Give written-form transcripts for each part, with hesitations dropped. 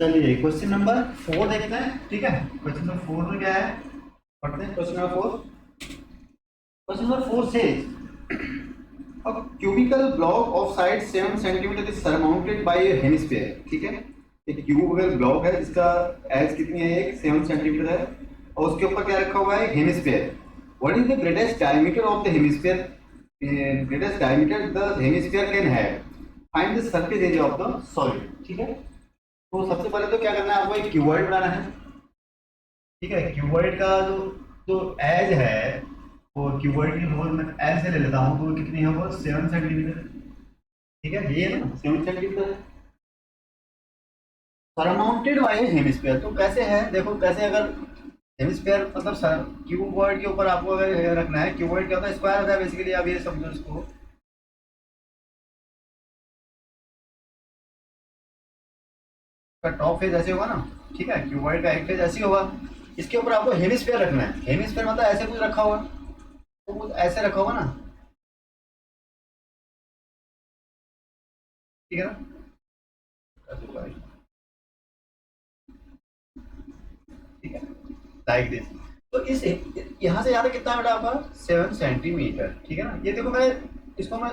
चलिए question number 4 देखते हैं। ठीक है, क्वेश्चन नंबर 4 में क्या है, पढ़ते हैं। क्वेश्चन नंबर 4, क्वेश्चन नंबर 4 से a cubical block of size 7 centimeter is surmounted by a hemisphere। ठीक है, एक क्यूबिकल ब्लॉक है जिसका एज कितनी है, एक 7 सेंटीमीटर है और उसके ऊपर क्या रखा हुआ है, hemisphere. What is the greatest diameter of the hemisphere, greatest diameter the hemisphere can have, find the surface area of the solid. ठीक है, तो सबसे पहले तो क्या करना है, आपको एक क्यूबॉइड बनाना है। ठीक है, क्यूबॉइड का जो जो एज है, वो क्यूबॉइड की रोल मैं एज से ले लेता हूँ, तो वो कितनी है, वो 7 सेंटीमीटर। ठीक है, ये है ना 7 सेंटीमीटर है, सरमाउंटेड बाय हेमिस्फीयर। तो कैसे है, देखो कैसे, अगर हेमिस्फीयर मतलब क्यूबॉइड के ऊपर आपको अगर रखना है, क्यूबॉइड क्या होता है, स्क्वायर होता है बेसिकली। आप ये समझो इसको, टॉप फेज ऐसे होगा ना। ठीक है, क्यूबॉइड का एक फेज ऐसे होगा, इसके ऊपर आपको हेमिस्फीयर रखना है। हेमिस्फीयर मतलब ऐसे कुछ रखा होगा, तो कुछ ऐसे रखा होगा ना। ठीक है ना, ठीक है, लाइक दिस। तो इस यहाँ से यहाँ तक कितना बेटा आपका 7 सेंटीमीटर। ठीक है ना, ये देखो मैं इसको मैं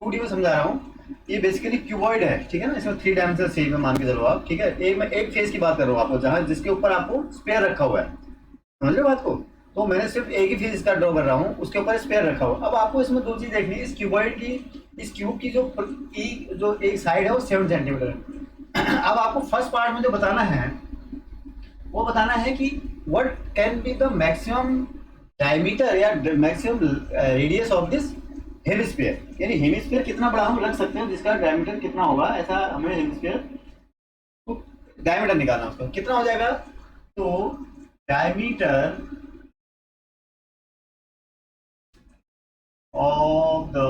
2D में समझा रहा हूँ। ये बेसिकली क्यूबॉइड है। ठीक है ना, इसमें 3 डायमेंशनल शेप में मान के चलो आप। ठीक है, एक मैं एक फेस की बात कर रहा हूँ आपको, जहाँ जिसके ऊपर आपको स्पेयर रखा हुआ है। समझ रहे हो बात को। तो मैंने सिर्फ एक ही फेस इसका ड्रॉ कर रहा हूँ, उसके ऊपर स्पेयर रखा हुआ। अब आपको इसमें दो चीज देखनी है, इस क्यूबॉइड की, इस क्यूब की जो एक साइड है वो 7 सेंटीमीटर है। अब आपको फर्स्ट पार्ट में जो बताना है, वो बताना है कि what can be the maximum diameter या maximum radius of this hemisphere. यानी हेमिस्फीयर कितना बड़ा हम रख सकते हैं, जिसका डायमीटर कितना होगा, ऐसा हमें हेमिस्फीयर को डायमीटर निकालना, उसका कितना हो जाएगा। तो diameter of the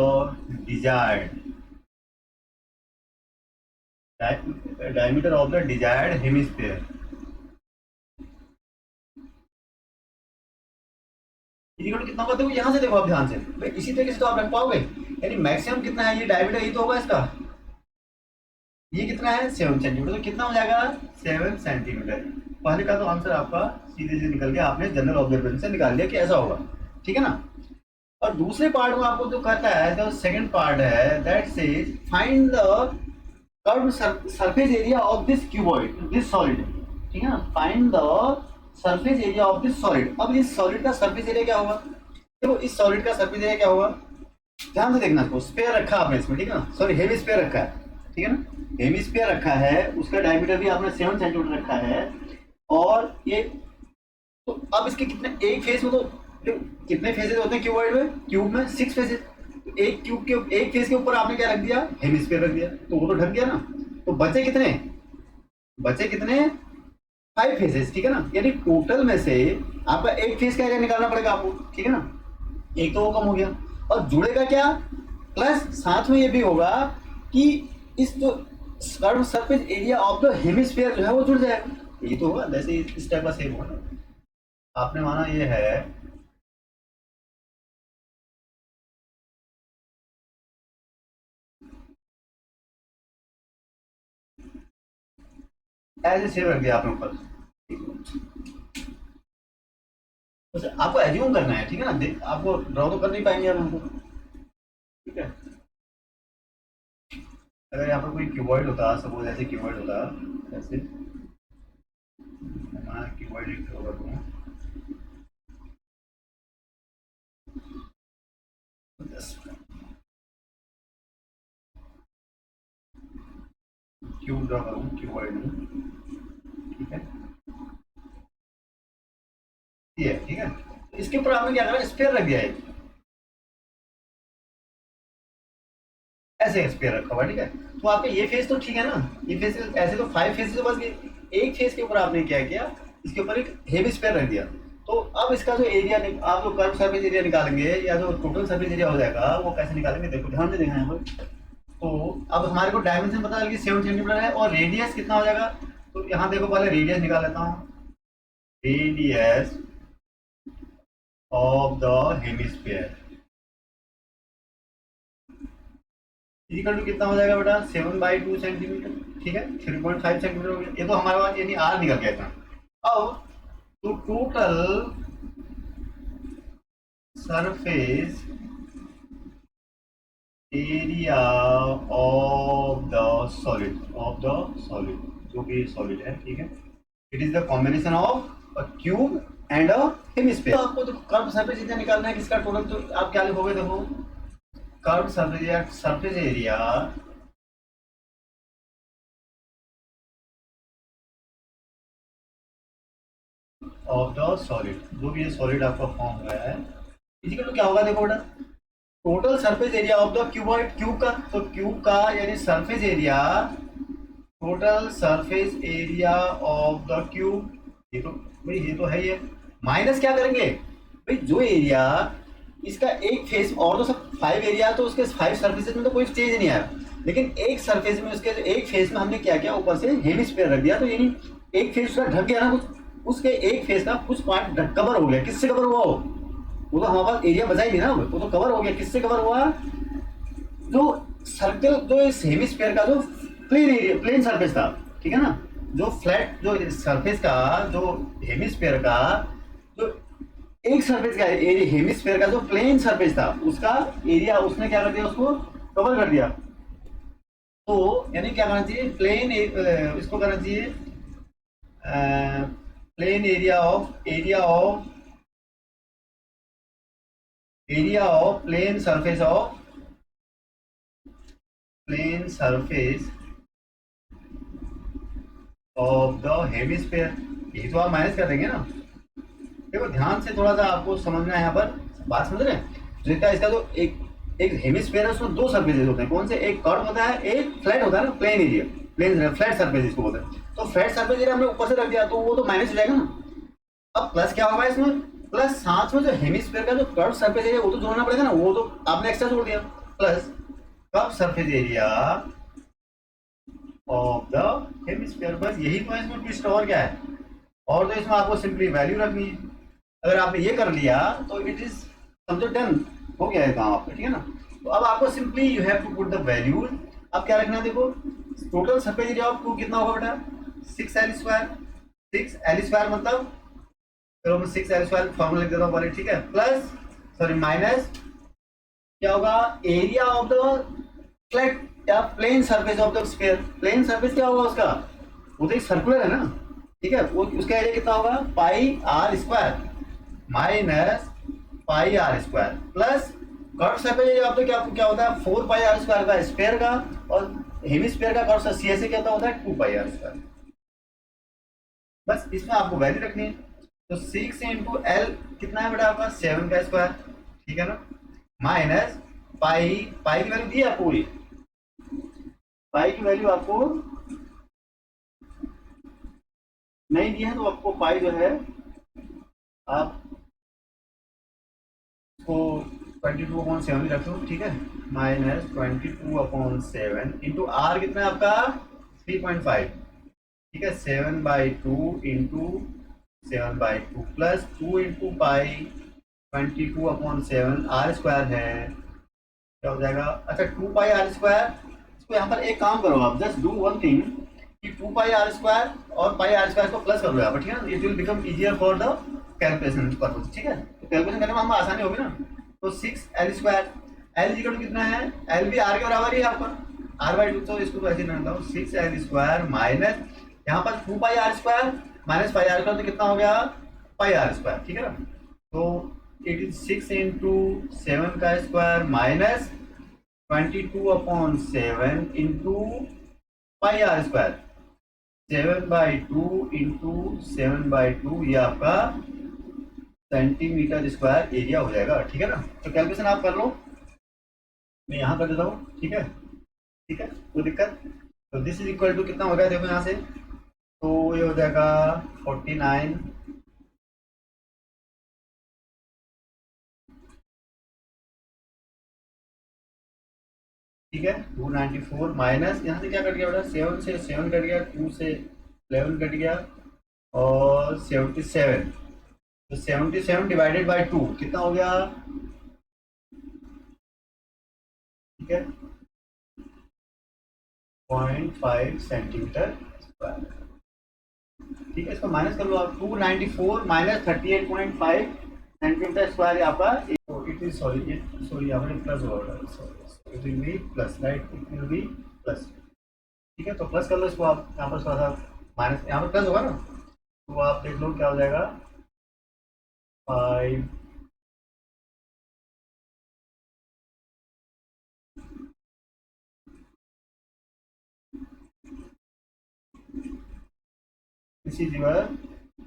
desired diameter of the desired hemisphere। Equal कितना होगा, देखो यहाँ से देखो आप ध्यान से, भाई इसी तरीके से तो आप रख पाओगे। यानी मैक्सिमम कितना है, ये डायमीटर ही तो होगा इसका। ये कितना है 7 सेंटीमीटर, तो कितना हो जाएगा 7 सेंटीमीटर। पहले का तो आंसर आपका सीधे से निकल गया, आपने जनरल ऑब्जर्वेशन से निकाल लिया कि ऐसा होगा। ठीक है ना। और दूसरे पार्ट में आपको जो कहता है, जो सेकंड पार्ट है, that says find the curve surface area of this cuboid, this solid. ठीक है ना, find the surface area of this solid. अब इस सॉलिड का सरफेस एरिया क्या होगा, देखो इस सॉलिड का सरफेस एरिया क्या होगा, ध्यान से देखना इसको। स्पेयर रखा आपने इसमें, ठीक है ना, सॉरी हेमी स्पेयर रखा है। ठीक है ना, हेमी स्पेयर रखा है, उसका डायमीटर भी आपने 7 सेंटीमीटर रखा है। और ये तो अब इसके कितने, एक फेस में तो कितने फेसेस होते हैं क्यूबॉइड में, क्यूब में 6 फेसेस। एक क्यूब के एक फेस के ऊपर आपने क्या रख दिया, हेमिस्फीयर रख दिया, तो वो तो ढक गया ना। तो बचे कितने, बचे कितने 5 फेसेस। ठीक है ना, यानी टोटल में से आपका एक फेस का एरिया निकालना पड़ेगा आपको। ठीक है ना, एक तो वो कम हो गया, और जुड़ेगा क्या, प्लस साथ में ये भी होगा कि इस जो curve surface area of the hemisphere जो है वो जुड़ जाएगा। ये तो होगा, जैसे इस टाइप का सेम होगा ना। आपने माना ये है, ऐसे सेव रख दिया आपने ऊपर। तो आपको एज्यूम करना है। ठीक है ना, आपको ड्रॉ तो कर नहीं पाएंगे अब हमको। ठीक है, अगर यहाँ पर कोई क्यूबॉइड होता, सपोज ऐसे क्यूबॉइड होता, ऐसे क्यूबॉइड लिख होगा तो क्यूब ड्रॉ करूँ क्यूबॉइड में। ठीक है, ये है। ठीक है, तो इसके ऊपर आपने क्या करा, स्पेयर रख दिया है, ऐसे स्पेयर रखा हुआ। ठीक है, तो आपका ये फेस तो ठीक है ना, ये फेस ऐसे तो 5 फेस तो बस गए। एक फेस के ऊपर आपने क्या किया, इसके ऊपर एक हेवी स्पेयर रख दिया। तो अब इसका जो एरिया, आप जो कर्व सरफेस एरिया निकालेंगे, या जो टोटल सरफेस एरिया हो जाएगा, वो कैसे निकालेंगे, देखो ध्यान से देखना है यहाँ पर। तो अब हमारे को डायमेंशन पता चल गया 7 सेंटीमीटर है, और रेडियस कितना हो जाएगा। तो यहाँ देखो, पहले रेडियस निकाल लेता हूँ, radius of the hemisphere. Equal to कितना हो जाएगा बेटा 7/2 सेंटीमीटर, ठीक है 3.5 सेंटीमीटर हो गया। ये तो हमारे पास यानी आर निकल गया था। अब तो total surface area of the solid जो भी सॉलिड है, ठीक है, it is the combination of a cube and a hemisphere. तो आपको तो कर्व सरफेस एरिया निकालना है किसका टोटल, तो आप क्या लिखोगे, देखो curve surface area of the solid, जो भी ये सॉलिड आपका फॉर्म हुआ है, इसी का तो क्या होगा, देखो बेटा total surface area of the cuboid, cube का, तो क्यूब का यानी surface area, total surface area of the cube, ये तो भाई ये तो है ही है, माइनस क्या करेंगे भाई जो एरिया इसका एक फेस, और तो सब 5 एरिया, तो उसके 5 सरफेसेस में तो कोई चेंज नहीं आया, लेकिन एक सरफेस में उसके एक फेस में हमने क्या किया, ऊपर से हेमिस्फीयर रख दिया, तो यानी एक फेस उसका ढक गया ना कुछ, उसके एक फेस का कुछ पार्ट कवर हो गया, किससे कवर हुआ वो तो हमारे पास एरिया बचा ही नहीं ना, वो तो कवर हो गया, किससे कवर हुआ, जो सर्कल जो इस हेमिस्फीयर का जो प्लेन एरिया प्लेन सरफेस था, ठीक है ना, जो फ्लैट जो सरफेस का जो हेमिस्फीयर का जो एक सरफेस का एरिया, हेमिस्फीयर का जो प्लेन सरफेस था उसका एरिया उसने क्या कर दिया, उसको कवर कर दिया। तो यानी क्या करना चाहिए, इसको करना चाहिए plane area of plane surface of the hemisphere, यही तो आप माइनस कर देंगे ना। देखो ध्यान से थोड़ा सा आपको समझना है, यहाँ पर बात समझ रहे हैं, जो इसका जो एक एक हेमिस्फीयर है उसमें 2 सरफेसेस होते हैं, कौन से, एक कर्व होता है, एक फ्लैट होता है ना, plane area, plane flat surface इसको बोलते हैं। तो फ्लैट सरफेस एरिया हमने ऊपर से रख दिया, तो वो तो माइनस हो जाएगा ना। अब प्लस क्या होगा इसमें, प्लस साथ में जो हेमिस्फीयर का जो कर्व सरफेस एरिया वो तो जोड़ना पड़ेगा ना, वो तो आपने एक्स्ट्रा जोड़ दिया, plus curve surface area of the hemisphere, बस यही तो है इसमें ट्विस्ट, और क्या है, और तो इसमें आपको सिंपली वैल्यू रखनी है। अगर आपने ये कर लिया तो इट इज समझो डन, हो गया है काम आपका, ठीक है ना। तो अब आपको simply you have to put the values. अब क्या रखना है, देखो total surface area of cube कितना होगा बेटा 6L², 6L² मतलब, चलो मैं 6L² फॉर्मूला लिख देता हूँ पहले, ठीक है, प्लस सॉरी माइनस क्या होगा, एरिया ऑफ द फ्लैट या plane surface of the sphere, plane surface क्या होगा उसका, वो तो एक सर्कुलर है ना, ठीक है, वो उसका एरिया कितना होगा πr² minus πr² plus curve surface area of the क्या होता है 4πr² का स्फीयर का, और हेमिस्फीयर का कर्व सी से क्या होता है 2πr²। बस इसमें आपको वैल्यू रखनी है, तो 6 इंटू एल कितना है बेटा आपका 7 का स्क्वायर, ठीक है ना, माइनस पाई, पाई की वैल्यू दी है आपको, पूरी पाई की वैल्यू आपको नहीं दी है, तो आपको पाई जो है आप को 22/7 रख लो, ठीक है, माइनस 22/7 इंटू आर कितना है आपका 3.5, ठीक है, 7/2 into 7/2 plus 2 into pi 22/7 r² है, क्या हो जाएगा, अच्छा 2πr², इसको यहाँ पर एक काम करो आप, जस्ट डू वन थिंग कि 2πr² और πr² को प्लस कर लो यहाँ पर, ठीक है ना, it will become easier for the calculation purpose, ठीक है, तो कैलकुलेशन करने में हम आसानी होगी ना। तो 6L², एल इक्वल टू कितना है, एल भी आर के बराबर ही है आपका r/2, तो इसको तो ऐसे रहता हूँ 6L² माइनस यहाँ पर 2πr² माइनस πr², तो कितना हो गया πr², ठीक है ना, तो इट इज 6 इंटू 7 का square minus 22/7 into πr², 7/2 into 7/2, ये आपका सेंटीमीटर स्क्वायर एरिया हो जाएगा, ठीक है ना। तो कैलकुलेशन आप कर लो, मैं यहाँ कर देता हूँ, ठीक है, ठीक है, कोई दिक्कत। तो दिस इज इक्वल टू कितना हो गया, देखो यहाँ से, तो ये हो जाएगा 49, ठीक है, 294 माइनस यहाँ से क्या कट गया बेटा 7 से 7 कट गया, 2 से 11 कट गया, और 77, तो 77 डिवाइडेड बाय 2 कितना हो गया, ठीक है, 0.5 सेंटीमीटर स्क्वायर। ठीक है, इसको माइनस कर लो आप। 294 माइनस 38.5 सेंटीमीटर स्क्वायर आपका। इट इज सॉरी यहाँ पर प्लस होगा, it will be plus, right, it will be plus. ठीक है, तो प्लस कर लो इसको आप। यहाँ पर थोड़ा सा माइनस, यहाँ पर प्लस होगा ना, तो आप देख लो क्या हो जाएगा। 5 this is your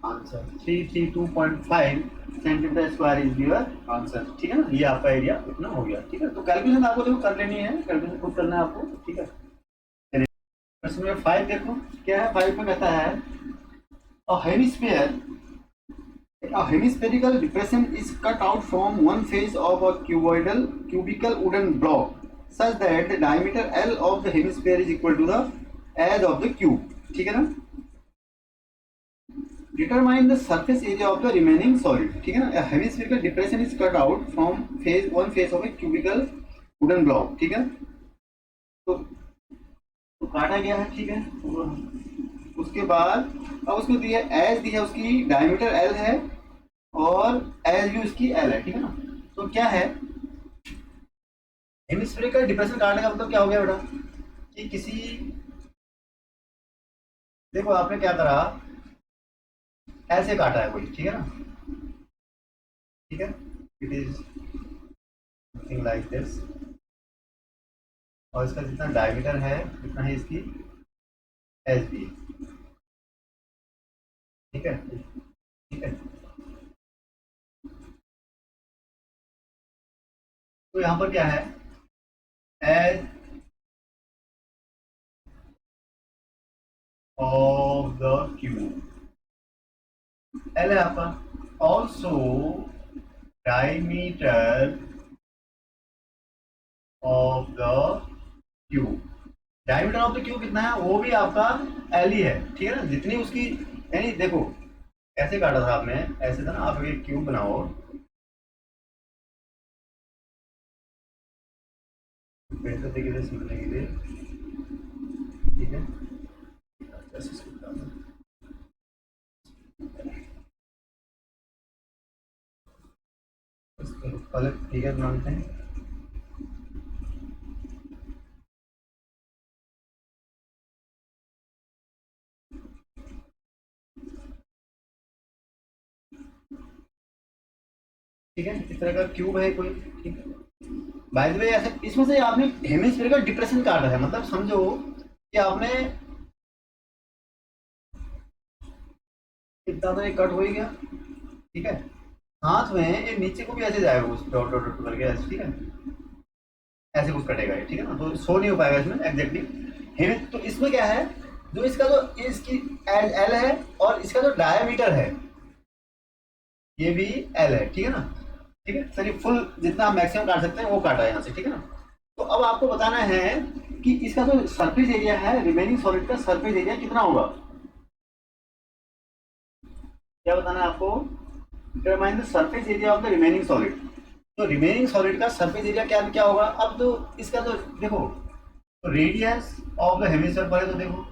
answer. 332.5 centimetre square is your answer. ठीक है ना, ये आपका एरिया इतना हो गया। ठीक है, तो कैलकुलेशन आपको देखो कर लेनी है, कैलकुलेशन खुद करना है आपको। ठीक है, चलिए प्रश्न नंबर 5 देखो क्या है। 5 में कहता है a hemispherical depression is cut out from one face of a cubical wooden block such that the diameter L of the hemisphere is equal to the edge of the cube। ठीक है ना, determine the surface area of the remaining solid। ठीक है ना, a hemispherical depression is cut out from one face of a cubical wooden block। ठीक है, तो काटा गया है। ठीक है, उसके बाद अब उसको दिया एज दी है, उसकी डायमीटर एल है और एज भी उसकी एल है। ठीक है ना, तो क्या है हेमिस्फेरिकल डिप्रेशन काटने का मतलब क्या हो गया बेटा कि किसी, देखो आपने क्या करा, ऐसे काटा है कोई। ठीक है ना, ठीक है, it is something like this, और इसका जितना डायमीटर है उतना ही इसकी एज भी। ठीक है, ठीक है, तो यहाँ पर क्या है, edge of the cube L है आपका, also diameter of the cube. Diameter of the cube कितना है, वो भी आपका एल ही है। ठीक है ना, जितनी उसकी, यानी देखो कैसे काटा था आपने, ऐसे था ना, आप एक क्यूब बनाओ, बेहतर तरीके से सीखने के लिए। ठीक है, पहले फिगर बनाते हैं। ठीक है, इस तरह का क्यूब है कोई। ठीक है, बाय द वे ऐसे इसमें से आपने हेमिस्फेरिकल डिप्रेशन काटा है, मतलब समझो कि आपने कितना तो ये कट हो ही गया। ठीक है, हाथ में ये नीचे को भी ऐसे जाएगा उस डॉट डॉट डॉट करके ऐसे। ठीक है, ऐसे कुछ कटेगा ये। ठीक है ना, तो शो नहीं हो पाएगा इसमें एग्जैक्टली। तो इसमें क्या है, जो इसका जो इसकी एल है और इसका जो डायमीटर है ये भी एल है। ठीक है ना, ठीक है सर, ये फुल जितना आप मैक्सिमम काट सकते हैं वो काटा है यहाँ से। ठीक है ना, तो अब आपको बताना है कि इसका जो सरफेस एरिया है, रिमेनिंग सॉलिड का सरफेस एरिया कितना होगा। क्या बताना है आपको, determine the surface area of the remaining solid. तो रिमेनिंग सॉलिड का सरफेस एरिया क्या क्या होगा। अब तो इसका जो देखो, तो रेडियस ऑफ द हेमिस्फीयर पहले तो देखो,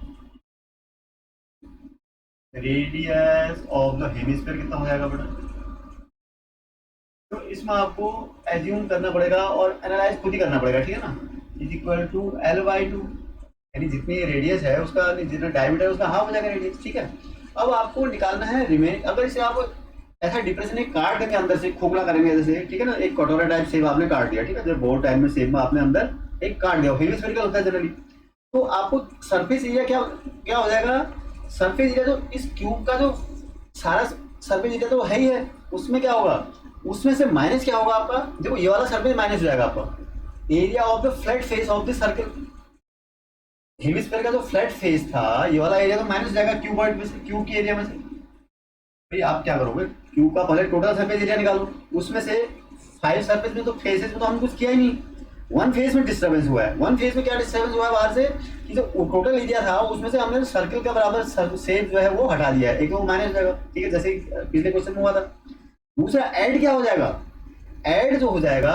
रेडियस ऑफ द हेमिस्फीयर कितना हो जाएगा बेटा। तो इसमें आपको एज्यूम करना पड़ेगा और एनालाइज खुद ही करना पड़ेगा। ठीक है ना, इज इक्वल टू L/2, यानी जितनी रेडियस है उसका, जितना डायमीटर है उसका हाफ हो जाएगा रेडियस। ठीक है, अब आपको निकालना है रिमेन। अगर इसे आप ऐसा डिप्रेशन एक काट देंगे अंदर से, खोखला करेंगे जैसे, ठीक है ना, एक कटोरा टाइप शेप आपने काट दिया। ठीक है, जब बोर्ड टाइप में शेप में आपने अंदर एक काट दिया, हेमिस्फेरिकल होता है जनरली, तो आपको सरफेस एरिया क्या क्या हो जाएगा। सरफेस एरिया जो इस क्यूब का जो सारा सरफेस एरिया तो है ही है, उसमें क्या होगा, उसमें से माइनस क्या होगा आपका। देखो ये वाला सरफेस माइनस हो जाएगा आपका area of the flat face of the circle. Hemisphere का जो फ्लैट फेस था, ये वाला एरिया तो माइनस हो जाएगा क्यूबॉइड में से, क्यूब के एरिया में से। भाई आप क्या करोगे, क्यूब का पहले टोटल सरफेस एरिया निकालो, उसमें से 5 सरफेस में तो फेसेस में तो हमने कुछ किया ही नहीं, वन फेस में डिस्टर्बेंस हुआ है। वन फेस में क्या डिस्टर्बेंस हुआ है बाहर से, कि जो टोटल एरिया था उसमें से हमने सर्कल का बराबर शेप जो है वो हटा दिया है, एक वो माइनस हो जाएगा। ठीक है, जैसे पिछले क्वेश्चन में हुआ था। दूसरा ऐड क्या हो जाएगा, ऐड जो हो जाएगा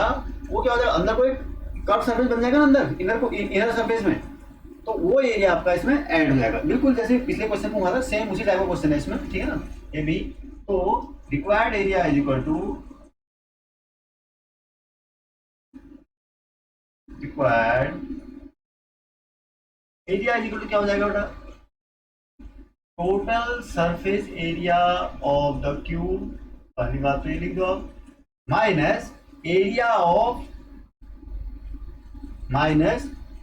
वो क्या हो जाएगा, अंदर कोई कर्व सरफेस बन जाएगा ना, अंदर इनर सरफेस में, तो वो एरिया आपका इसमें ऐड हो जाएगा, बिल्कुल जैसे पिछले क्वेश्चन में हुआ था, सेम उसी टाइप का क्वेश्चन है इसमें, ठीक है ना, ये भी। तो required area is equal to required area is equal to क्या हो जाएगा बेटा, total surface area of the cube, पहली बात तो ये लिख दो आप, minus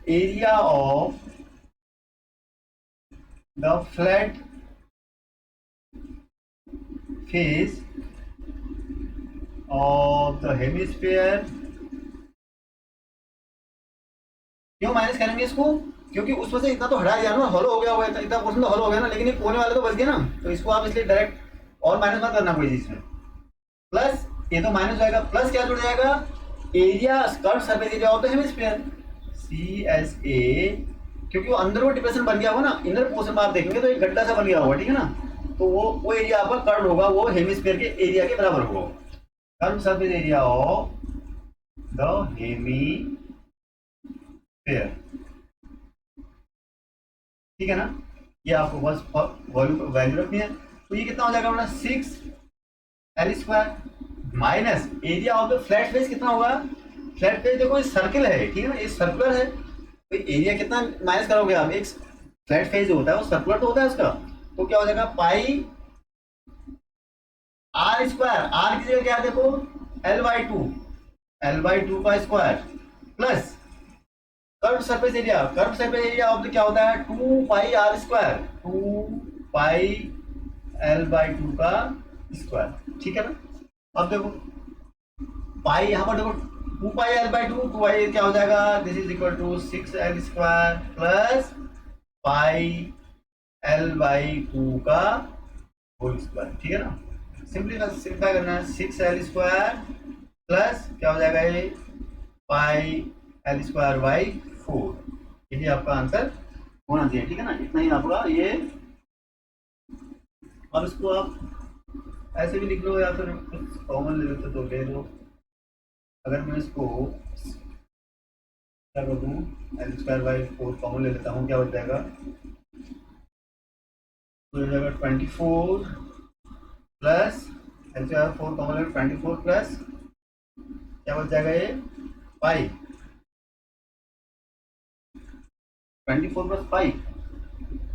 area of the flat face of the hemisphere. क्यों माइनस करेंगे इसको, क्योंकि उसमें से इतना तो हटा दिया ना, हॉलो हो गया होगा, इतना पोर्शन तो हॉलो हो गया ना, लेकिन ये कोने वाले तो बच गए ना, तो इसको आप इसलिए डायरेक्ट और माइनस मत करना कोई चीज में, प्लस ये तो माइनस जाएगा, प्लस क्या जुड़ जाएगा, area curve surface area of the hemisphere CSA, क्योंकि वो अंदर वो डिप्रेशन बन गया होगा ना, इनर पोर्शन में आप देखेंगे तो एक गड्ढा सा बन गया होगा, ठीक है ना, तो वो एरिया आपका कर्व होगा, वो हेमिस्फीयर के एरिया के बराबर होगा, curve surface area of the hemisphere, ठीक है ना। ये आपको बस वैल्यू रखनी है, तो ये कितना हो जाएगा अपना 6L² minus area of the flat face कितना होगा, फ्लैट फेस देखो ये सर्कल है, ठीक है ना, ये सर्कुलर है, तो एरिया कितना माइनस करोगे आप, एक फ्लैट फेस जो होता है वो सर्कुलर तो होता है उसका, तो क्या हो जाएगा पाई R², आर की जगह क्या देखो L/2 का square plus curve surface area of the क्या होता है 2πr², 2πL/2 का स्क्वायर, ठीक है ना। अब देखो पाई यहाँ पर देखो 2πL/2, 2 क्या हो जाएगा, this is equal to 6L² plus πL/2 का होल स्क्वायर, ठीक है ना। सिंप्लीफाई करना है, 6L² प्लस क्या हो जाएगा ये πL²/4, यही आपका आंसर होना चाहिए, ठीक है ना, इतना ही आपका ये। अब इसको आप ऐसे भी लिख लो या फिर कुछ कॉमन ले लेते तो ले लो, अगर मैं इसको क्या कर दूँ L²/4 कॉमन ले लेता हूँ, क्या बच जाएगा, तो हो जाएगा 24 प्लस L²/4 कॉमन ले 24 प्लस क्या बच जाएगा ये पाई, 24 प्लस पाई,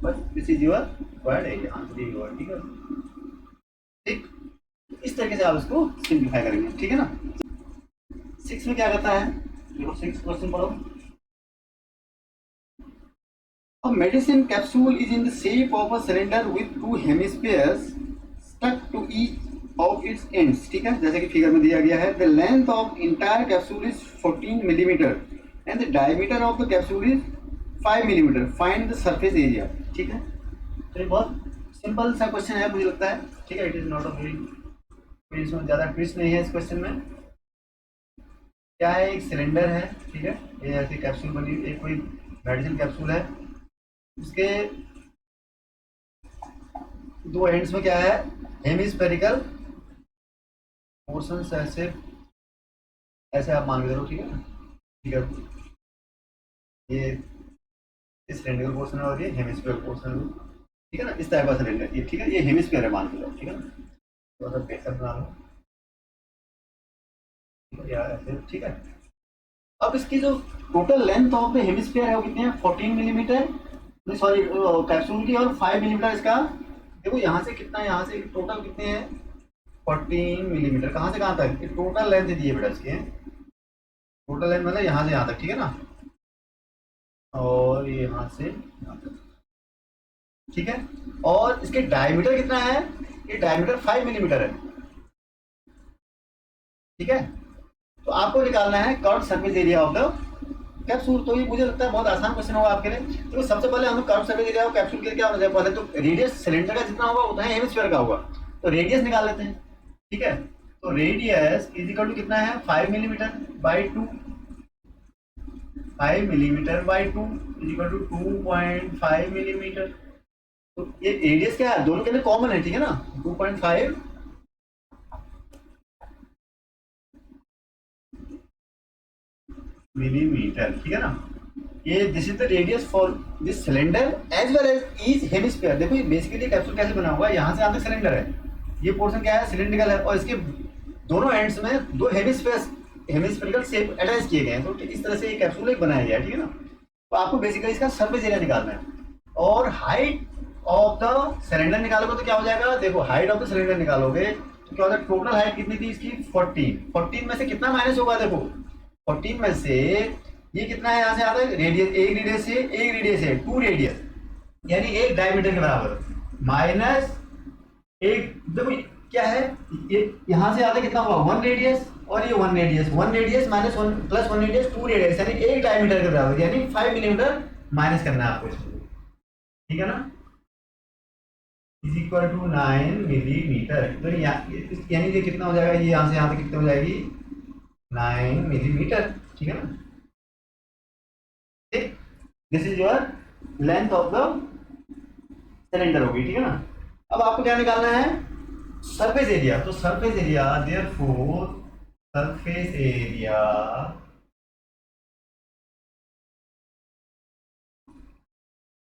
बस this is your word area, answer ये हुआ, ठीक है, ठीक, इस तरीके से आप इसको सिंप्लीफाई करेंगे, ठीक है ना। 6 में क्या कहता है, देखो 6 क्वेश्चन पढ़ो, A medicine capsule is in the shape of a cylinder with two hemispheres stuck to each of its ends, ठीक है, जैसे कि फिगर में दिया गया है, the length of entire capsule is 14 millimeter and the diameter of the capsule is 5 millimeter, find the surface area, ठीक है। तो ये बहुत सिंपल सा क्वेश्चन है मुझे लगता है, ठीक है, it is not a very, इसमें ज़्यादा ट्विस्ट नहीं है इस क्वेश्चन में। क्या है, एक सिलेंडर है, ठीक है, ये ऐसी कैप्सूल बनी, एक कोई मेडिसिन कैप्सूल है, उसके दो एंड्स में क्या है, हेमिस्फेरिकल पोर्शन, ऐसे ऐसे आप मान के चलो, ठीक है ना, ठीक है, ये इस सिलेंडर पोर्शन है और ये हेमिस्फेरिकल पोर्शन है, ठीक है ना, इस टाइप का सिलेंडर ये, ठीक है, ये हेमिस्फीयर है मान के चलो, ठीक है ना, थोड़ा सा बेहतर बना लो यार ऐसे, ठीक है। अब इसकी जो total length of the hemisphere है वो कितनी है, 14 मिलीमीटर, सॉरी कैप्सूल की, और 5 मिलीमीटर इसका, देखो यहाँ से कितना है, यहाँ से टोटल कितने हैं 14 मिलीमीटर, कहाँ से कहाँ तक, टोटल लेंथ दी है बेटा इसकी, टोटल लेंथ मतलब यहाँ से यहाँ तक, ठीक है ना, और ये यहाँ से यहाँ तक, ठीक है, और इसके डायमीटर कितना है, ये डायमीटर 5 मिलीमीटर है, ठीक है। तो आपको निकालना है curve surface area of the capsule, तो ये मुझे लगता है बहुत आसान क्वेश्चन होगा आपके लिए। तो सबसे पहले हमें curve surface area of capsule के लिए क्या होना चाहिए, पहले तो रेडियस सिलेंडर का जितना होगा उतना हेमिस्फीयर का होगा, तो रेडियस निकाल लेते हैं, ठीक है। तो रेडियस इज इक्वल टू कितना है 5 millimetre by 2, 5 millimetre by 2 is equal to 2.5 millimetre, तो ये रेडियस क्या है, दोनों के लिए कॉमन है, ठीक है ना, 2.5 मिलीमीटर, ठीक है ना। ये this is the radius for this cylinder as well as each hemisphere. देखो ये बेसिकली कैप्सूल कैसे बना हुआ है, यहाँ से यहाँ तक सिलेंडर है, ये पोर्शन क्या है सिलिंड्रिकल है, और इसके दोनों एंड्स में दो हेमिस्फेरिकल शेप अटैच किए गए हैं। तो इस तरह से ये कैप्सूल एक बनाया गया है, ठीक है ना। तो आपको बेसिकली इसका सरफेस एरिया निकालना है और हाइट ऑफ द सिलेंडर निकालोगे तो क्या हो जाएगा, देखो हाइट ऑफ द सिलेंडर निकालोगे तो क्या होता है, टोटल हाइट कितनी थी इसकी 14 में से कितना माइनस होगा, देखो 14 में से ये कितना है, यहाँ से आता है रेडियस, एक रेडियस है 2 रेडियस, यानी एक डायमीटर के बराबर माइनस एक, देखो क्या है ये यहाँ से आता है कितना होगा 1 रेडियस, और ये 1 radius minus 1 plus 1 radius 2 radius, यानी एक डायमीटर के बराबर, यानी 5 मिलीमीटर माइनस करना है आपको इसमें, ठीक है ना, इज इक्वल टू 9 मिलीमीटर। तो यानी ये कितना हो जाएगा, ये यहाँ से यहाँ तक कितने हो जाएगी 9 मिलीमीटर, ठीक है ना। ठीक, this is your length of the cylinder होगी, ठीक है ना। अब आपको क्या निकालना है, सरफेस एरिया। तो surface area therefore surface area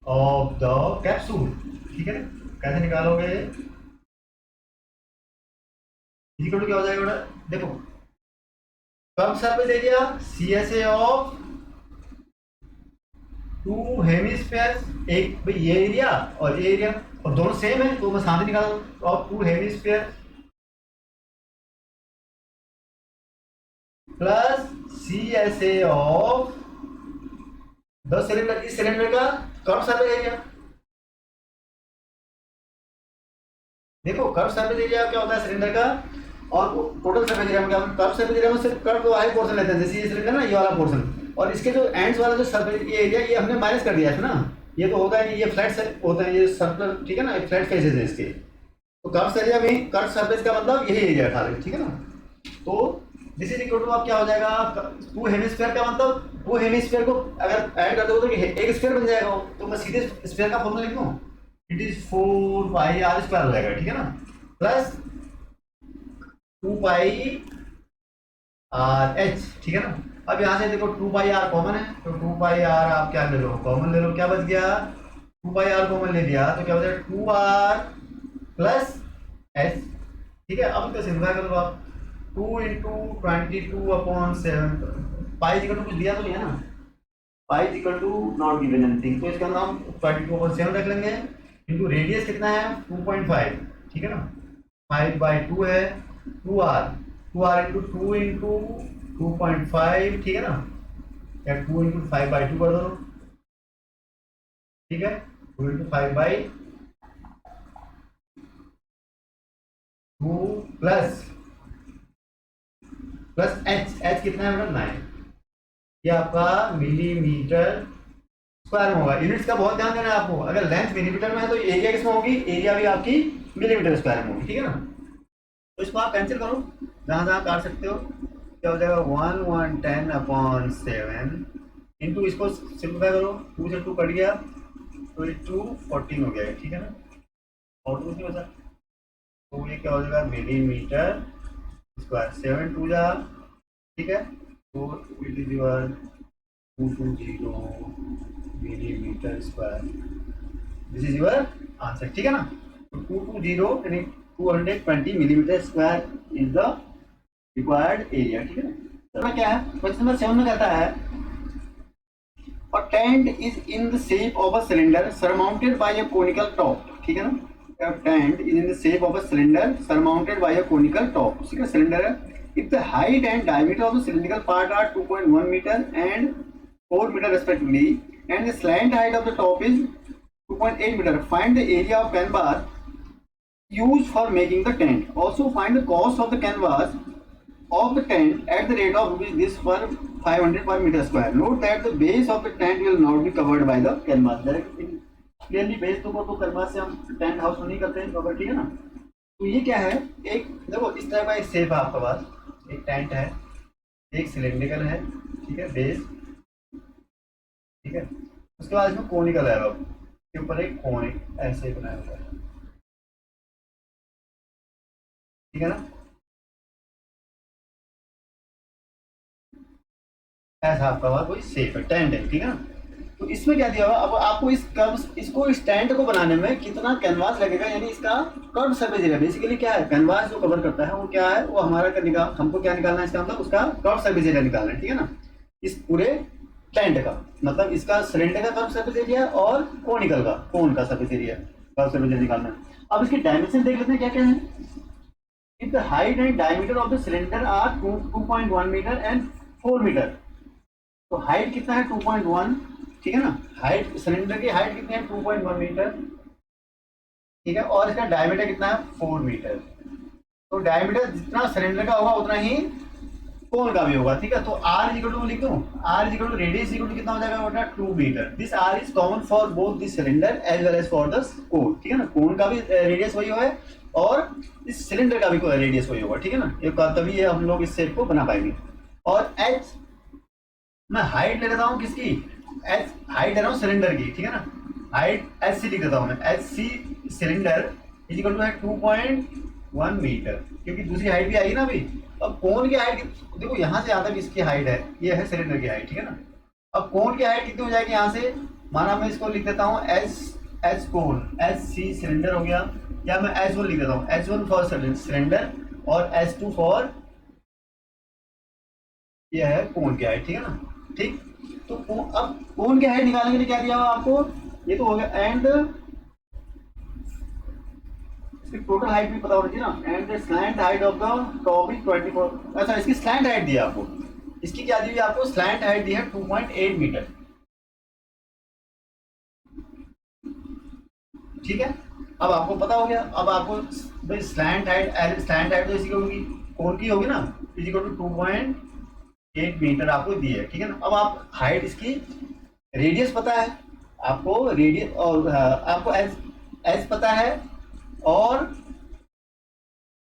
of the capsule, ठीक है ना। कैसे निकालोगे, इक्वल टू क्या हो जाएगा बेटा, देखो कब surface area C S A of 2 hemisphere, एक भाई ये एरिया और ये एरिया और दोनों सेम है तो मैं साथ ही निकाल, और 2 hemisphere plus C S A of the cylinder, इस सिलेंडर का कर्व सरफेस एरिया। देखो कर्व सरफेस एरिया क्या होता है सिलेंडर का, और टोटल सरफेस एरिया में क्या, कर्व सरफेस एरिया में सिर्फ कर्व वाला पोर्शन लेते हैं, जैसे ये सिलेंडर ना ये वाला पोर्शन, और इसके जो एंड्स वाला जो सरफेस एरिया ये हमने माइनस कर दिया है ना, ये तो होता है ये फ्लैट होता है, ये सर्कुलर, ठीक है ना, फ्लैट फेसेस है इसके। तो कर्व एरिया में कर्व सरफेस का मतलब यही एरिया था, ठीक है ना। तो दिस इज इक्वल टू आप क्या हो जाएगा, 2 हेमिस्फीयर का मतलब 2 हेमिस्फीयर को अगर ऐड कर दोगे तो एक स्फीयर बन जाएगा, तो मैं सीधे स्फीयर का फॉर्मूला लिख दूं, it is 4 pi R square हो जाएगा, ठीक है ना, प्लस 2 पाई आर एच, ठीक है ना। अब यहाँ से देखो 2 पाई आर कॉमन है, तो 2 पाई आर आप क्या ले लो, कॉमन ले लो, क्या बच गया 2 पाई आर कॉमन ले लिया तो क्या हो जाएगा 2 आर प्लस एच, ठीक है। अब इसका सिंपल कर दो आप, 2 इंटू 22/7, पाई इक्वल टू कुछ दिया तो नहीं है ना, pi equal to not given anything, तो इसका नाम 22/7 रख लेंगे, इंटू रेडियस कितना है 2.5, ठीक है ना, 5/2 है, 2r इंटू 2 इंटू 2.5, ठीक है ना, या 2 इंटू 5/2 कर दो, ठीक है, 2 इंटू 5/2 प्लस प्लस एच कितना है मतलब 9, ये आपका मिलीमीटर स्क्वायर में होगा। यूनिट्स का बहुत ध्यान देना है आपको, अगर लेंथ मिलीमीटर में है तो एरिया किसमें होगी, एरिया भी आपकी मिलीमीटर स्क्वायर में होगी, ठीक है ना। तो इसको आप कैंसिल करो, जहाँ जहाँ काट सकते हो, क्या हो जाएगा 1/10/7 इंटू इसको सिंप्लीफाई करो, 2 से 2 कट गया तो ये 214 हो गया, ठीक है ना, और कुछ नहीं बचा, तो ये क्या हो जाएगा मिलीमीटर स्क्वायर, 7 2 जा, ठीक है, तो it is your 220 millimetre square, this is your answer, ठीक है ना। तो 220 यानी 220 millimetre square is the required area, ठीक है ना। क्या है क्वेश्चन नंबर 7 में कहता है a tent is in the shape of a cylinder surmounted by a conical top, ठीक है ना, a tent is in the shape of a cylinder surmounted by a conical top, ठीक है, सिलेंडर है, if the height and diameter of the cylindrical part are 2.1 meter and 4 meter respectively and the slant height of the top is 2.8 meter, find the area of canvas used for making the tent, also find the cost of the canvas of the tent at the rate of rupees this per 500 per meter square. Note that the base of the tent will not be covered by the canvas. Clearly base तो canvas से हम tent house में नहीं करते हैं cover, ठीक है ना। तो ये क्या है, एक देखो इस तरह का एक शेप है आपके पास, एक टेंट है, एक सिलेंड्रिकल है, ठीक है, बेस, ठीक है, उसके बाद इसमें कोनिकल है, अब इसके ऊपर एक कोनिक ऐसे बनाया हुआ है, ठीक है ना, ऐसा आपका वहाँ कोई शेप है, टेंट है, ठीक है ना। तो इसमें क्या दिया हुआ, अब आपको इस कर्व इसको स्टैंड को बनाने में कितना कैनवास लगेगा, यानी इसका कर्व सरफेस एरिया। बेसिकली क्या है, कैनवास जो कवर करता है वो क्या है, वो हमारा हमको क्या निकालना है, इसका मतलब उसका कर्व सरफेस एरिया निकालना है, ठीक है ना, इस पूरे टेंट का, मतलब इसका सिलेंडर का कर्व सरफेस एरिया और कोन का surface area, curve surface area निकालना है। अब इसके डायमेंशन देख लेते हैं क्या क्या है। If the height and diameter of the cylinder are 2.1 metre and 4 metre, तो हाइट कितना है 2.1, ठीक है ना, हाइट सिलेंडर की हाइट कितनी है 2.1 मीटर, ठीक है, और इसका डायमीटर कितना है 4 मीटर। तो डायमीटर जितना सिलेंडर का होगा उतना ही कोन का भी होगा, ठीक है। तो r इक्वल टू लिख दूं, r equal to radius equal to कितना हो जाएगा बेटा 2 metre. This r is common for both this cylinder as well as for the cone, ठीक है ना, कोन का भी रेडियस वही है और इस सिलेंडर का भी रेडियस वही होगा, ठीक है ना, ये तभी ये हम लोग इस शेप को बना पाएंगे। और h मैं हाइट ले लेता हूँ किसकी, h हाइट ले रहा हूँ सिलेंडर की, ठीक है ना, हाइट एच सी लिख देता हूँ मैं, H C cylinder is equal to है 2.1 मीटर, क्योंकि दूसरी हाइट भी आएगी ना अभी। अब कोन की हाइट देखो, यहाँ से यहाँ तक इसकी हाइट है, ये है सिलेंडर की हाइट, ठीक है ना। अब कोन की हाइट कितनी हो जाएगी यहाँ से, माना मैं इसको लिख देता हूँ एच कोन, एच सी सिलेंडर हो गया, या मैं एच वन लिख देता हूँ, एच वन फॉर सिलेंडर और एच टू फॉर ये है कोन की हाइट, ठीक है ना, ठीक। तो अब कोन की हाइट निकालने के लिए क्या दिया हुआ आपको, ये तो हो गया, एंड इसकी टोटल हाइट भी पता होनी चाहिए ना, and the slant height of the top is 24। अच्छा, इसकी स्लैंट हाइट दी है आपको, इसकी क्या दी है आपको, स्लैंट हाइट दी है 2.8 मीटर, ठीक है। अब आपको पता हो गया, अब आपको भाई स्लैंट हाइट तो इसी की होगी, कोन की होगी ना, इक्वल टू 2.8 मीटर आपको दी है, ठीक है ना। अब आप हाइट इसकी रेडियस पता है आपको, रेडियस और आपको एच पता है और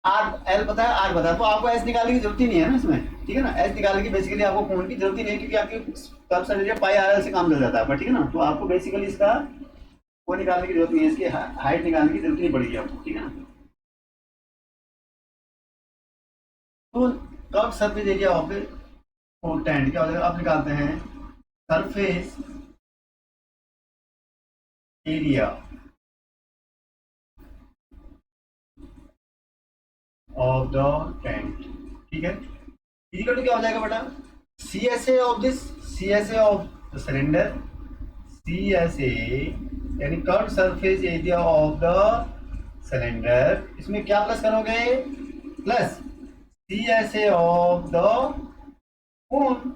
आर एल पता है, आर पता है, तो आपको एस निकालने की जरूरत ही नहीं है ना इसमें, ठीक है ना, एस निकालने की बेसिकली आपको कोण की जरूरत ही नहीं है, क्योंकि आपकी curve surface area pi R L से काम चल जाता है, ठीक है ना। तो आपको बेसिकली इसका वो निकालने की जरूरत नहीं है, इसकी हाइट निकालने की जरूरत नहीं पड़ेगी आपको, ठीक है ना। तो curve surface area of tent क्या हो जाएगा, आप निकालते हैं surface area of the tent, ठीक है, इक्वल टू क्या हो जाएगा बेटा, C S A of this, C S A of the cylinder, C S A यानी curve surface area of the cylinder, इसमें क्या प्लस करोगे, plus C S A of the cone,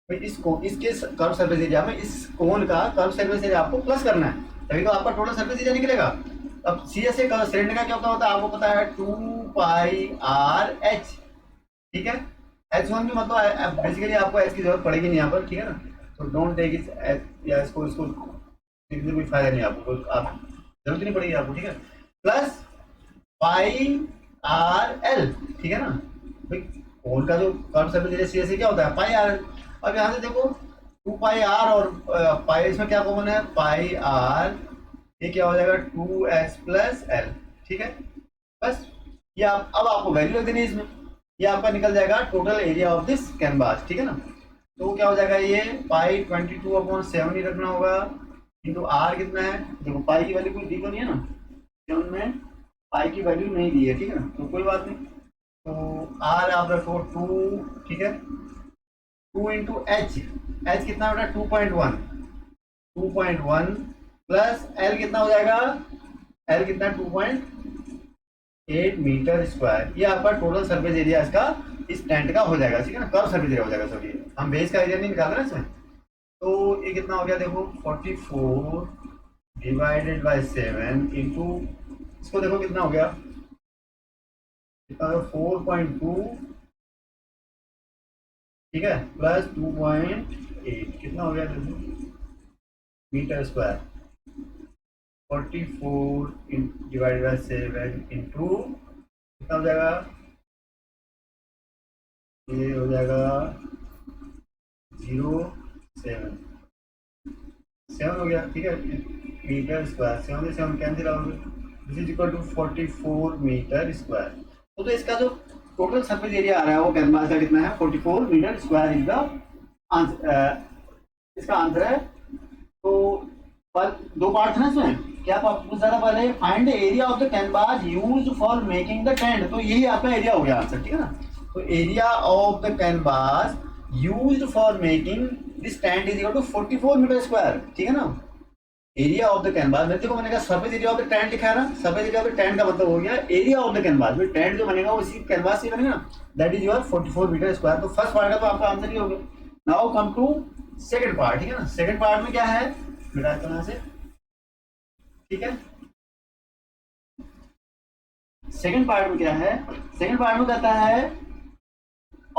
इसके कर्व सरफेस एरिया में इस cone का curve surface area आपको plus करना है, तभी तो आपका टोटल सरफेस एरिया निकलेगा। अब सी एस ए सिलेंडर का क्या होता है आपको पता है 2πr/h, ठीक है, h1 भी मतलब बेसिकली आपको h की जरूरत पड़ेगी नहीं यहाँ पर, ठीक है ना, तो डोंट टेक इस या इसको लिखने कोई फायदा नहीं आपको, आप जरूरत नहीं पड़ेगी आपको, ठीक है, प्लस πr/l, ठीक है ना, भाई कोन का जो curve surface area C S A क्या होता है πr। अब यहाँ से देखो 2πr और पाई, इसमें क्या कॉमन है πr, ये क्या हो जाएगा 2h + l, ठीक है, बस ये अब आपको वैल्यू रख देनी है इसमें, ये आपका निकल जाएगा total area of this canvas, ठीक है ना। तो क्या हो जाएगा, ये पाई 22/7 ही रखना होगा, किंतु r कितना है, देखो पाई की वैल्यू कोई दी तो नहीं है ना, 7 में पाई की वैल्यू नहीं दी है, ठीक है ना, तो कोई बात नहीं, तो r आप रखो 2, ठीक है, 2 × h कितना बेटा 2.1 प्लस l कितना हो जाएगा, l कितना 2.8 मीटर स्क्वायर, ये आपका टोटल सरफेस एरिया इसका इस टेंट का हो जाएगा, ठीक है ना, कर्व सरफेस एरिया हो जाएगा, सॉरी हम बेस का एरिया नहीं निकाल रहे इसमें। तो ये कितना हो गया देखो 44 / 7 इंटू, इसको देखो कितना हो गया, कितना 4.2, ठीक है, प्लस 2.8 कितना हो गया देखो मीटर स्क्वायर, 44 / 7 इंटू कितना हो जाएगा, ये हो जाएगा 7 हो गया, ठीक है, मीटर स्क्वायर, 7 से 7 cancel out, this is equal to 44 metre square. तो इसका जो टोटल सरफेस एरिया आ रहा है वो कैनवास का कितना है 44 metre square is the answer, इसका आंसर है तो पर दो पार्ट थे ना इसमें, क्या पूछ रहा था पहले, find the area of the canvas used for making the tent, तो यही आपका एरिया हो गया आंसर, ठीक है ना। तो area of the canvas used for making this tent is equal to 44 metre square, ठीक है ना। एरिया ऑफ द कैनवास, देखो मैंने कहा surface area of the tent लिखा है ना, surface area of the tent का मतलब हो गया area of the canvas, tent जो बनेगा वो इसी कैनवास से बनेगा ना, that is your 44 metre square. तो फर्स्ट पार्ट का तो आपका आंसर ही हो गया। Now come to second part, ठीक है ना। सेकंड पार्ट में क्या है, मिटा इस तरह से, ठीक है। सेकंड पार्ट में क्या है, सेकंड पार्ट में कहता है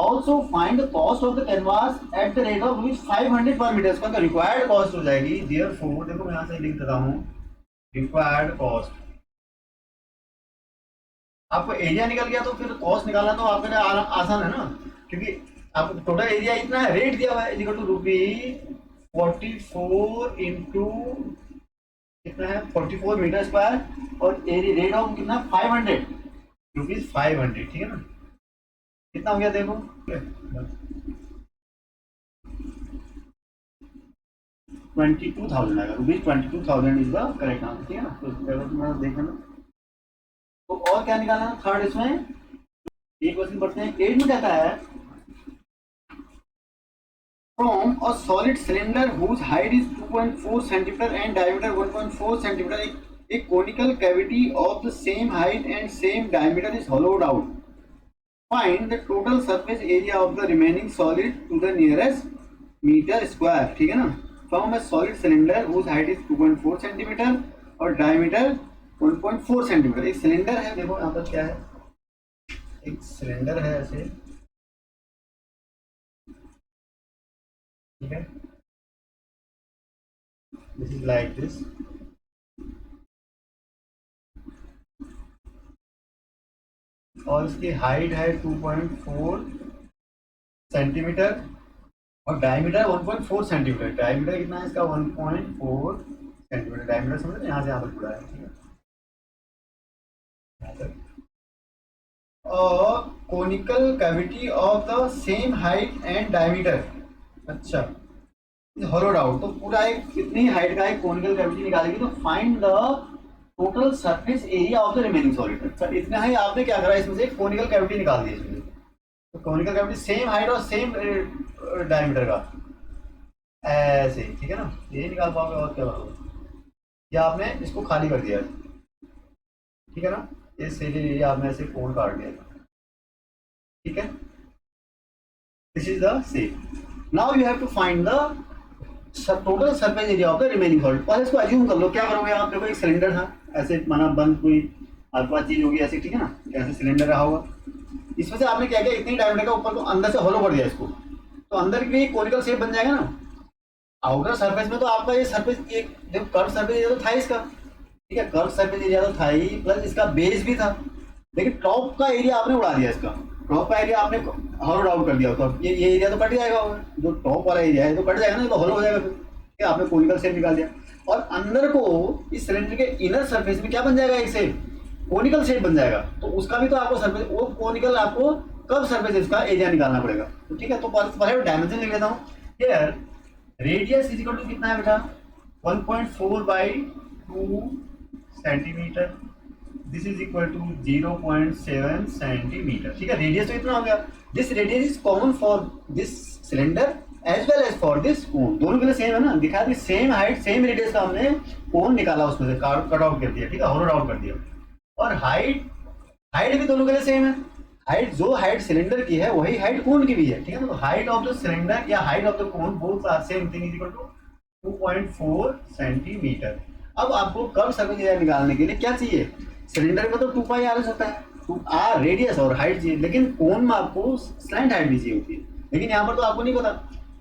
also find the cost of the canvas at the rate of rupees 500 per meter square, required cost हो जाएगी therefore, देखो मैं यहाँ से लिख देता हूँ, रिक्वायर्ड कॉस्ट। आपको एरिया निकल गया तो फिर कॉस्ट निकालना तो आपके लिए आसान है ना, क्योंकि आपको टोटल एरिया इतना है, रेट दिया हुआ है इक्वल टू ₹44 इंटू कितना है 44 मीटर स्क्वायर, और एरिया रेट ऑफ कितना ₹500, ठीक है ना। कितना हो गया देखो, 22,000 आएगा, ₹22,000 इज द करेक्ट आंसर, ठीक है ना। तो देख लेना। तो और क्या निकालना है थर्ड इसमें, एक क्वेश्चन पढ़ते हैं। 8 में कहता है from a solid cylinder whose height is 2.4 centimetre and diameter 1.4 centimetre, एक conical cavity of the same height and same diameter is hollowed out, find the total surface area of the remaining solid to the nearest metre square, ठीक है ना। From a solid cylinder whose height is 2.4 centimetre और diameter 1.4 centimetre, एक cylinder है, देखो यहाँ पर क्या है, एक सिलेंडर है ऐसे, ठीक है, दिस इज लाइक दिस, और इसकी हाइट है 2.4 सेंटीमीटर और डायमीटर 1.4 सेंटीमीटर, डायमीटर कितना है इसका 1.4 सेंटीमीटर, डायमीटर समझ यहाँ से यहाँ तक पूरा है, ठीक है, यहाँ तक। और conical cavity of the same height and diameter, अच्छा होलोड आउट, तो पूरा एक इतनी हाइट का एक कोनिकल कैविटी निकालेगी, तो find the total surface area of the remaining solid. अच्छा इतना ही आपने क्या करा, इसमें से एक कोनिकल कैविटी निकाल दी इसमें, तो कोनिकल कैविटी सेम हाइट और सेम डायमीटर का ऐसे, ठीक है ना, ये निकाल पाओगे और क्या करोगे, या आपने इसको खाली कर दिया, ठीक है ना, इस एरिया आपने ऐसे कोण काट दिया, ठीक है, this is the same. Now you have to find the total surface area of the remaining solid. पहले इसको अज्यूम कर लो, क्या करोगे आप, देखो एक सिलेंडर था ऐसे, माना बंद कोई आपके पास चीज होगी ऐसी, ठीक है ना, ऐसे सिलेंडर रहा होगा, इसमें से आपने क्या किया, इतनी डायमीटर का ऊपर को अंदर से होलो कर दिया इसको, तो अंदर भी एक कोनिकल शेप बन जाएगा ना। आउटर सरफेस में तो आपका ये सरफेस, एक जो कर्व सरफेस एरिया तो था इसका, ठीक है, कर्व सरफेस एरिया तो था ही, प्लस इसका बेस भी था, लेकिन टॉप का एरिया आपने उड़ा दिया, इसका टॉप का एरिया आपने होलो आउट कर दिया, तो ये एरिया तो कट जाएगा, जो टॉप वाला एरिया है तो कट जाएगा ना, तो होलो हो जाएगा फिर, ठीक है, आपने कोनिकल शेप निकाल दिया। और अंदर को इस सिलेंडर के इनर सरफेस में क्या बन जाएगा, एक शेप कोनिकल शेप बन जाएगा, तो उसका भी तो आपको सरफेस, वो कोनिकल आपको कर्व सरफेस इसका एरिया निकालना पड़ेगा, तो ठीक है। तो पहले डायमेंशन लिख लेता हूँ, here radius is equal to कितना है बेटा 1.4 by 2 centimetre, this is equal to 0.7 centimetre, ठीक है, रेडियस तो इतना हो गया। This radius is common for this cylinder as well as for this cone, दोनों के लिए सेम है ना, दिखा दी सेम हाइट सेम रेडियस का हमने कोन निकाला, उसमें से कट आउट कर दिया, ठीक है, होलो आउट कर दिया। और हाइट हाइट भी दोनों के लिए सेम है, हाइट जो हाइट सिलेंडर की है वही हाइट कोन की भी है, ठीक है, तो हाइट ऑफ द सिलेंडर या height of the cone both are same thing is equal to 2.4 centimetre. अब आपको कर्व सर्फेस एरिया निकालने के लिए क्या चाहिए, सिलेंडर में तो 2 पाई आर होता है, 2 आर रेडियस और हाइट चाहिए, लेकिन कोन में आपको स्लैंट हाइट भी चाहिए होती है, लेकिन यहाँ पर तो आपको नहीं पता,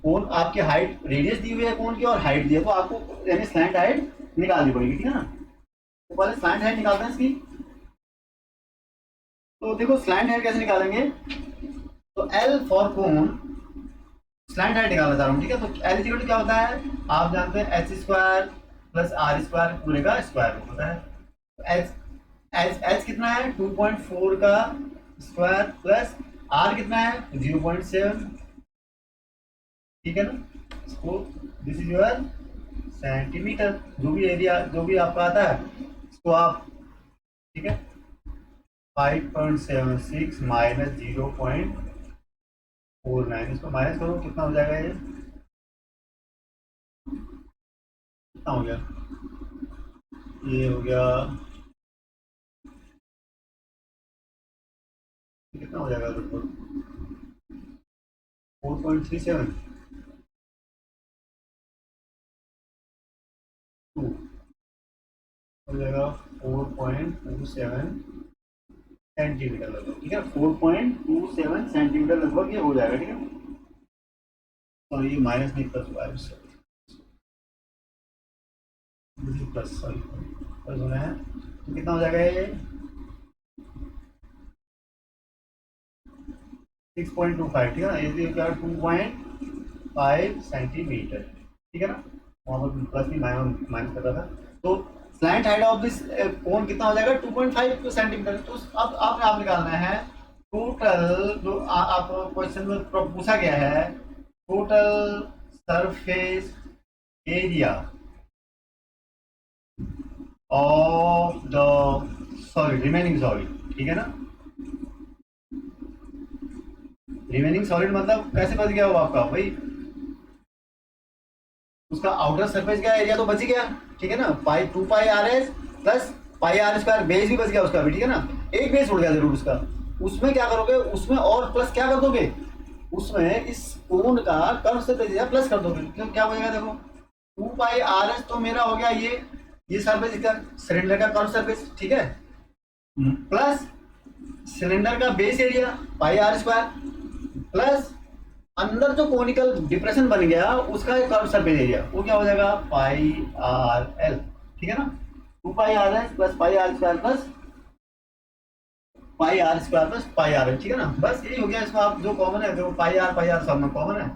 कोन आपकी हाइट रेडियस दी हुई है कोन की और हाइट दी है, तो आपको यानी स्लैंट हाइट निकालनी पड़ेगी, ठीक है ना। तो पहले स्लैंट हाइट निकालते हैं इसकी, तो देखो स्लैंट हाइट कैसे निकालेंगे, तो L for cone slant height निकालना चाह रहा हूँ, ठीक है, तो एल इक्वल टू क्या होता है, आप जानते हैं H square plus R square पूरे का स्क्वायर रूट होता है, तो एच एच एच कितना है 2.4 का स्क्वायर प्लस आर कितना है 0.7, ठीक है ना, इसको दिस इज योर सेंटीमीटर, जो भी एरिया जो भी आपका आता है इसको आप, ठीक है, 5.76 माइनस 0.49, इसको माइनस करो कितना हो जाएगा, ये कितना हो गया, ये हो गया, कितना हो जाएगा लगभग 4.37 टू हो जाएगा 4.27 सेंटीमीटर लगभग, ठीक है, 4.27 सेंटीमीटर लगभग ये हो जाएगा, ठीक है। और ये माइनस नहीं प्लस हुआ है, प्लस, सॉरी प्लस होना है, तो कितना हो जाएगा ये 6.25, ठीक है ना, ये क्या 2.5 सेंटीमीटर, ठीक है ना, वहाँ पर प्लस नहीं माइनस माइनस कर रहा था। तो स्लैंट हाइट ऑफ दिस कोन कितना हो जाएगा 2.5 सेंटीमीटर। तो अब आपने आप निकालना है टोटल जो आप क्वेश्चन में पूछा गया है, total surface area of the solid, remaining solid, ठीक है ना। रिमेनिंग सॉलिड मतलब कैसे बच गया वो आपका, भाई उसका आउटर सरफेस का एरिया तो बच ही गया, ठीक है ना, पाई 2 पाई r s plus pi r square, base भी बच गया उसका भी, ठीक है ना, एक बेस उड़ गया जरूर उसका। उसमें क्या करोगे, उसमें और प्लस क्या कर दोगे, उसमें इस कोण का कर्व से प्लस कर दोगे, क्यों क्या बचेगा देखो, 2 पाई r s तो मेरा हो गया ये सरफेस इसका सिलेंडर का कर्व सरफेस, ठीक है, प्लस सिलेंडर का base area pi r square, plus अंदर जो कोनिकल डिप्रेशन बन गया उसका एक कर्व सरफेस एरिया, वो क्या हो जाएगा पाई आर एल, ठीक है ना, 2 पाई r s plus pi r square plus pi r square plus pi r L, ठीक है ना। बस यही हो गया, इसमें आप जो कॉमन है देखो पाई आर सब में कॉमन है,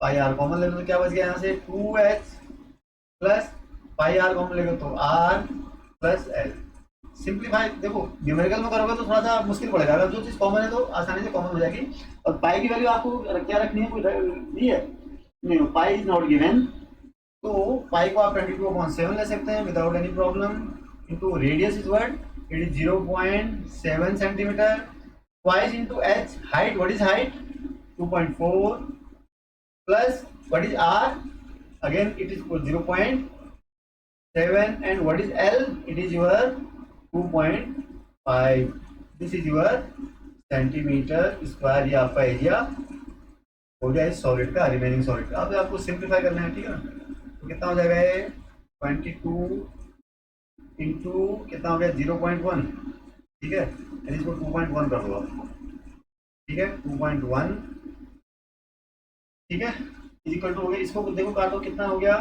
पाई आर कॉमन ले लो तो क्या बच गया यहाँ से 2h plus pi are common लेगा तो r प्लस एल। सिंप्लीफाई देखो न्यूमेरिकल में करोगे तो थोड़ा सा मुश्किल पड़ेगा, अगर जो चीज कॉमन है तो आसानी से कॉमन हो जाएगी। और पाई की वैल्यू आपको क्या रखनी है, कोई दी है नहीं, पाई इज नॉट गिवन, तो पाई को आप 22.7 ले सकते हैं without any problem, into radius is what, it is 0.7 centimetre, twice into h, height what is height 2.4 plus what is r, again it is 0.7 and what is L, it is your 2.5, this is your centimetre square, ये आपका area हो गया इस solid का, remaining solid का। अब आपको simplify करना है, ठीक है ना, तो कितना हो जाएगा ये 22 इंटू कितना हो गया 0.1, ठीक है, यानी इसको 2.1 कर दो आप, ठीक है 2.1, ठीक है, इक्वल टू हो गया, इसको देखो काटो कितना हो गया,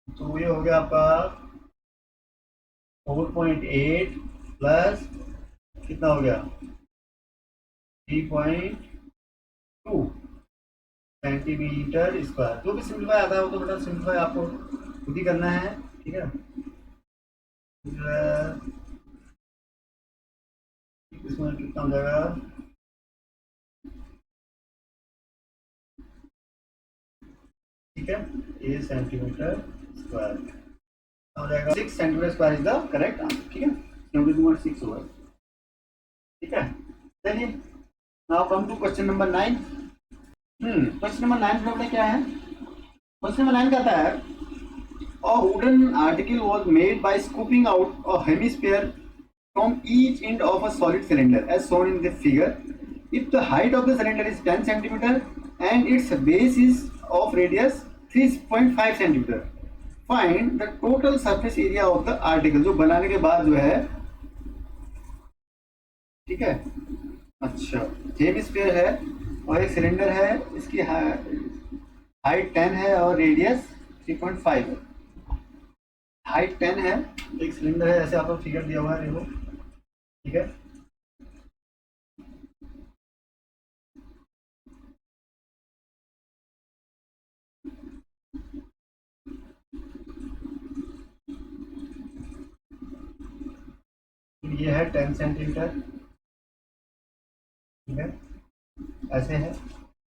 तो ये हो गया आपका 4.8 प्लस कितना हो गया 3.2 सेंटीमीटर स्क्वायर। जो भी सिंप्लीफाई आता है वो तो बेटा सिंप्लीफाई आपको खुद ही करना है, ठीक है। इसमें कितना हो जाएगा, ठीक है, ये सेंटीमीटर स्क्वायर हो जाएगा, 6 centimetre square is the correct answer, ठीक है, 72.6 होगा, ठीक है। चलिए now come to question number 9। Question number 9 में क्या है, क्वेश्चन नंबर 9 कहता है a wooden article was made by scooping out a hemisphere from each end of a solid cylinder as shown in the figure. If the height of the cylinder is 10 centimeter and its base is of radius 3.5 centimeter, find the total surface area of the article। जो बनाने के बाद जो है, ठीक है, अच्छा hemisphere है और एक सिलेंडर है, इसकी हाइट 10 है और रेडियस 3.5 है, हाइट 10 है, एक सिलेंडर है, ऐसे आपको फिगर दिया हुआ है देखो, ठीक है, ये है 10 सेंटीमीटर, ठीक है, ऐसे है,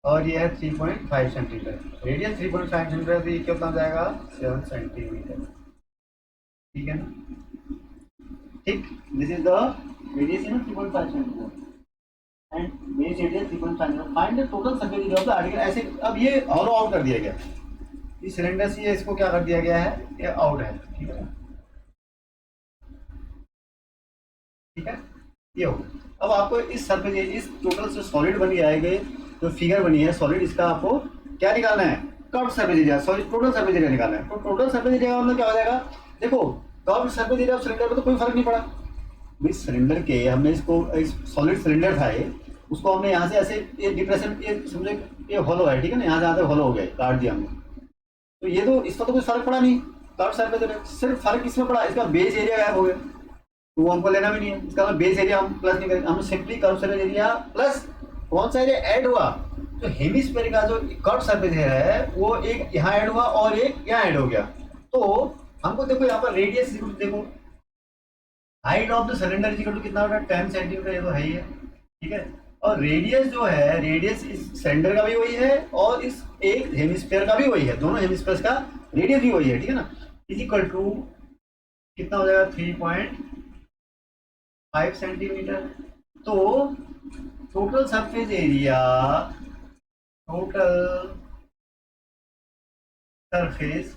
और ये है 3.5 सेंटीमीटर, रेडियस 3.5 सेंटीमीटर, तो ये कितना हो जाएगा 7 सेंटीमीटर। ठीक है ना, ठीक, this is the radius in 3.5 centimetre and base area 3.5 centimetre. Find the total surface area of the article. ऐसे अब ये हॉलो आउट कर दिया गया, इस सिलेंडर से इसको क्या कर दिया गया है, ये आउट है। ठीक है, ठीक है, ये हो गया। अब आपको इस सरफेस, इस टोटल से सॉलिड बन गया है, जो फिगर बनी है सॉलिड, इसका आपको क्या निकालना है, curve surface area, sorry total surface area निकालना है। तो टोटल सरफेस एरिया मतलब क्या हो जाएगा, देखो curve surface area of cylinder में तो कोई फर्क नहीं पड़ा भाई, सिलेंडर के हमने इसको सॉलिड सिलेंडर था ये, उसको हमने यहाँ से ऐसे ये डिप्रेशन, ये समझे ये हॉलो है, ठीक है ना, यहाँ से आते हॉलो हो गया, काट दिया हमने, तो ये तो इसका तो कोई फर्क पड़ा नहीं कर्व सरफेस एरिया, सिर्फ फर्क किसमें पड़ा, इसका बेस एरिया गायब हो गया, तो वो हमको लेना भी नहीं है, इसका बेस एरिया हम प्लस नहीं करेंगे, हम simply curve surface area plus कौन सा एरिया ऐड हुआ, तो हेमिस्फीयर का जो कर्व सरफेस एरिया है वो एक यहाँ ऐड हुआ और एक यहाँ ऐड हो गया। तो हमको देखो यहाँ पर रेडियस देखो, height of the cylinder equal to कितना होगा 10 सेंटीमीटर, ये तो है ही है। ठीक है, और रेडियस जो है, रेडियस इस सिलेंडर का भी वही है और इस एक हेमिस्फीयर का भी वही है, दोनों हेमिस्फीयर का रेडियस भी वही है। ठीक है ना, इज इक्वल टू कितना हो जाएगा 3.5 सेंटीमीटर। तो total surface area, total surface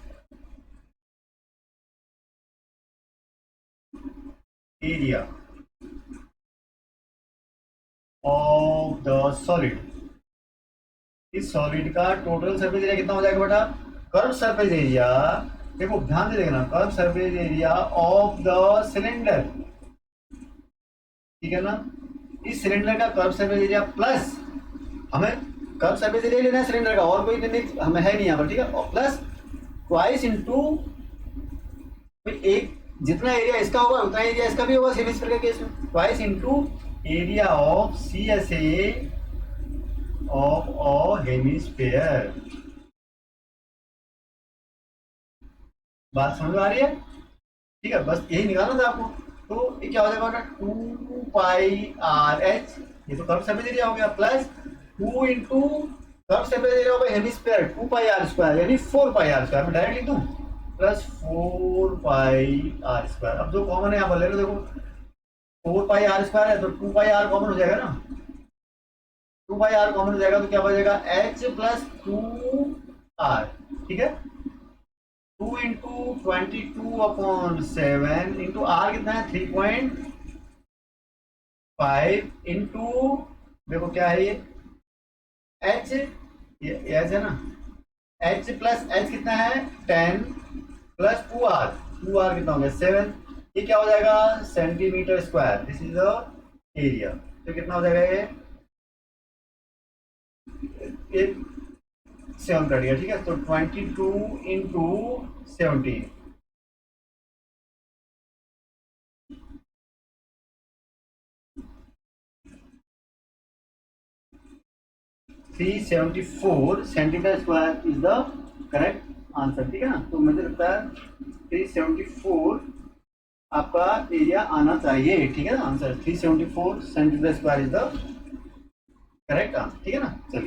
area of the solid, इस सॉलिड का टोटल सरफेस एरिया कितना हो जाएगा बेटा, कर्व सरफेस एरिया, देखो ध्यान से देखना, curve surface area of the cylinder, ठीक है ना, इस सिलेंडर का कर्व सरफेस एरिया प्लस, हमें कर्व सरफेस एरिया लेना है सिलेंडर का, और कोई नहीं हमें है नहीं यहाँ पर। ठीक है, और प्लस ट्वाइस इंटू, एक जितना एरिया इसका होगा उतना एरिया इसका भी होगा हेमिस्फीयर के केस में, twice into area of CSA of a hemisphere. बात समझ में आ रही है? ठीक है, बस यही निकालना था आपको। तो ये क्या हो जाएगा, 2πRH, ये तो कर्व सरफेस एरिया हो गया, plus 2 into curve surface area होगा हेमिस्फीयर 2πr², यानी 4πr², मैं डायरेक्ट लिख दूं, प्लस 4πr²। अब जो कॉमन है यहाँ पर ले लो, देखो 4πr² है तो 2πr कॉमन हो जाएगा ना, 2πr कॉमन हो जाएगा तो क्या बचेगा h प्लस 2r। ठीक है, 2 इंटू 22/7 इंटू आर कितना है 3.5 इंटू, देखो क्या है ये h, ये h है ना, h प्लस h कितना है 10 प्लस 2r, 2r कितना हो गया 7, ये क्या हो जाएगा centimetre square, this is the area. तो कितना हो जाएगा ये 7 कट गया। ठीक है, तो 22 into 17, $374 centimetre square is the correct answer. ठीक है ना, तो मुझे लगता है 374 आपका एरिया आना चाहिए। ठीक है ना, answer 374 centimetre square is the correct answer. ठीक है ना, चलिए।